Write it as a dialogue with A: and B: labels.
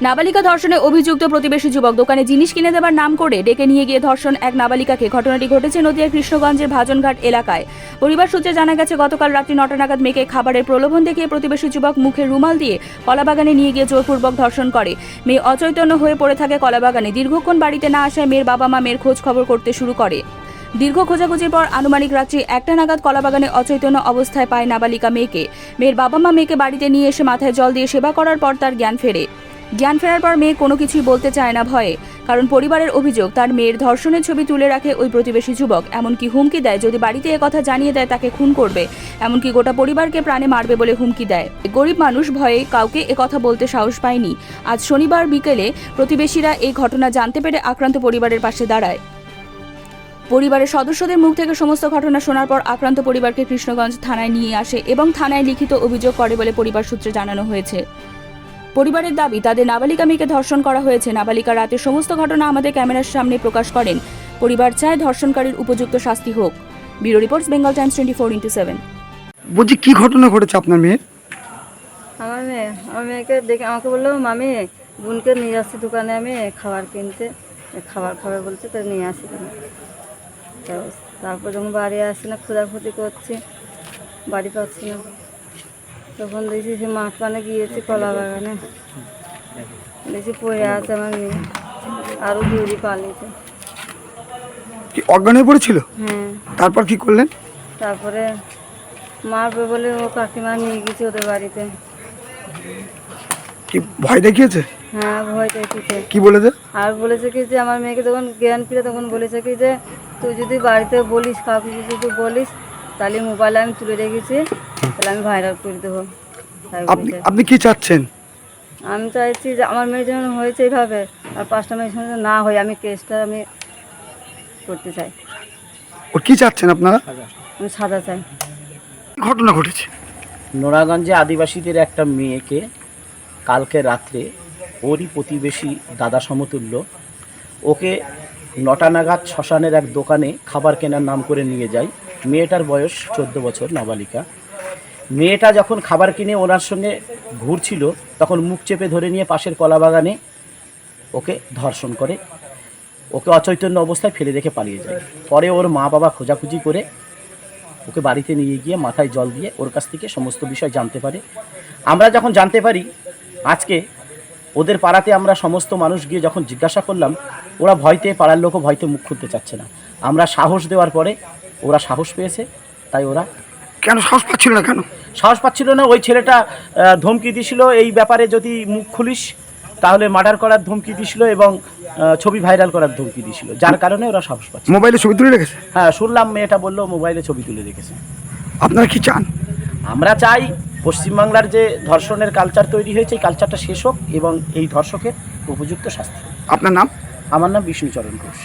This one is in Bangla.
A: নাবালিকা ধর্ষণে অভিযুক্ত প্রতিবেশী যুবক দোকানে জিনিস কিনে দেবার নাম করে ডেকে নিয়ে গিয়ে ধর্ষণ এক নাবালিকাকে। ঘটনাটি ঘটেছে নদিয়ার কৃষ্ণগঞ্জের ভাজনঘাট এলাকায়। পরিবার সূত্রে জানা গেছে, গতকাল রাত্রি 9টা নাগাদ মেয়েকে খাবারের প্রলোভন দেখিয়ে প্রতিবেশী যুবক মুখে রুমাল দিয়ে কলাবাগানে নিয়ে গিয়ে জোরপূর্বক ধর্ষণ করে। মেয়ে অচৈতন্য হয়ে পড়ে থাকে কলাবাগানে। দীর্ঘক্ষণ বাড়িতে না আসায় মেয়ের বাবা মা মেয়ের খোঁজ খবর করতে শুরু করে। দীর্ঘ খোঁজাখুঁজির পর আনুমানিক রাত্রি 1টা নাগাদ কলাবাগানে অচৈতন্য অবস্থায় পায় নাবালিকা মেয়েকে। মেয়ের বাবা মা মেয়েকে বাড়িতে নিয়ে এসে মাথায় জল দিয়ে সেবা করার পর তার জ্ঞান ফেরার পর মেয়ে কোনো কিছুই বলতে চায় না ভয়ে। কারণ পরিবারের অভিযোগ, তার মেয়ের ধর্ষণের ছবি তুলে রাখে ওই প্রতিবেশী যুবক। এমনকি হুমকি দেয়, যদি বাড়িতে একথা জানিয়ে দেয় তাকে খুন করবে, এমনকি গোটা পরিবারকে প্রাণে মারবে বলে হুমকি দেয়। গরিব মানুষ ভয়ে কাউকে একথা বলতে সাহস পায়নি। আজ শনিবার বিকেলে প্রতিবেশীরা এই ঘটনা জানতে পেরে আক্রান্ত পরিবারের পাশে দাঁড়ায়। পরিবারের সদস্যদের মুখ থেকে সমস্ত ঘটনা শোনার পর আক্রান্ত পরিবারকে কৃষ্ণগঞ্জ থানায় নিয়ে আসে এবং থানায় লিখিত অভিযোগ করে বলে পরিবার সূত্রে জানানো হয়েছে। পরিবারের দাবি, তাদের নাবালিকা মেয়েকে ধর্ষণ করা হয়েছে। নাবালিকা রাতে সমস্ত ঘটনা আমাদের ক্যামেরার সামনে প্রকাশ করেন। পরিবার চায় ধর্ষণকারীর উপযুক্ত শাস্তি হোক। Bureau reports, Bengal Times 24x7।
B: বলছি, কি ঘটনা ঘটেছে আপনার মেয়ের?
C: আমার মেয়েকে ডেকে আমাকে বললো, মামি বোনকে নিয়ে আসছি দোকানে আমি খাবার কিনতে, খাবার খাবে বলছে, তো নিয়ে আসি তুমি। তো তারপর যখন বাড়ি আসি না, খোঁজাখুঁজি করছি, বাড়ি পাচ্ছি না, তখন দেখছি সে মাঠ পানে গিয়েছি কলা বাগানে, দেখছি পড়ে আছে আমার মেয়ে, আরও দৌড়ি পালিয়েছে।
B: কি অজ্ঞান হয়ে পড়েছিল?
C: হ্যাঁ।
B: তারপর কি করলেন?
C: তারপরে মারবে বলে ও কাকিমা নিয়ে গেছে ওদের বাড়িতে।
B: কি ভয় দেখিয়েছে?
C: হ্যাঁ, ভয় দেখিয়েছে।
B: কি বলেছে?
C: আর বলেছে কি যে আমার মেয়েকে তখন জ্ঞান ফিরে তখন বলেছে কি যে তুই যদি বাড়িতে বলিস, কাউকে যদি বলিস, তাহলে মোবাইলে আমি তুলে রেখেছি, তাহলে আমি ভাইরাল করে দেবো। তাই বলেছে।
B: আপনি কি চাচ্ছেন?
C: আমি চাইছি যে আমার মেয়ের জন্য হয়েছে এইভাবে, আর 5টা মেয়ের সঙ্গে না হয়, আমি কেসটা আমি করতে চাই।
B: ও কি চাচ্ছেন আপনারা?
C: আমি সাজা চাই।
B: কি ঘটনা ঘটেছে?
D: নোরাগঞ্জে আদিবাসীদের একটা মেয়েকে কালকে রাত্রে ওরই প্রতিবেশী দাদা সমতুল্য ওকে 9টা নাগাদ শ্মশানের এক দোকানে খাবার কেনার নাম করে নিয়ে যায়। মেয়েটার বয়স 14 বছর, নাবালিকা। মেয়েটা যখন খাবার কিনে ওনার সঙ্গে ঘুরছিল, তখন মুখ চেপে ধরে নিয়ে পাশের কলাবাগানে ওকে ধর্ষণ করে, ওকে অচৈতন্য অবস্থায় ফেলে রেখে পালিয়ে যায়। পরে ওর মা বাবা খোঁজাখুঁজি করে ওকে বাড়িতে নিয়ে গিয়ে মাথায় জল দিয়ে ওর কাছ থেকে সমস্ত বিষয় জানতে পারে। আমরা যখন জানতে পারি আজকে, ওদের পাড়াতে আমরা সমস্ত মানুষ গিয়ে যখন জিজ্ঞাসা করলাম, ওরা ভয়তে, পাড়ার লোকও ভয়তে মুখ খুলতে চাচ্ছে না। আমরা সাহস দেওয়ার পরে ওরা সাহস পেয়েছে। তাই ওরা
B: কেন সাহস পাচ্ছিল না? কেন
D: সাহস পাচ্ছিল না? ওই ছেলেটা ধমকি দিছিল, এই ব্যাপারে যদি মুখ খুলিস তাহলে মার্ডার করার ধমকি দিছিল এবং ছবি ভাইরাল করার ধমকি দিছিল, যার কারণে ওরা সাহস পাচ্ছে।
B: মোবাইলে ছবি তুলে রেখেছে?
D: হ্যাঁ, শুনলাম মেয়েটা বললো মোবাইলে ছবি তুলে রেখেছে।
B: আপনারা কি চান?
D: আমরা চাই পশ্চিমবাংলার যে ধর্ষণের কালচার তৈরি হয়েছে, এই কালচারটা শেষ হোক এবং এই ধর্ষকের উপযুক্ত শাস্তি।
B: আপনার নাম?
D: আমার নাম বিষ্ণুচরণ ঘোষ।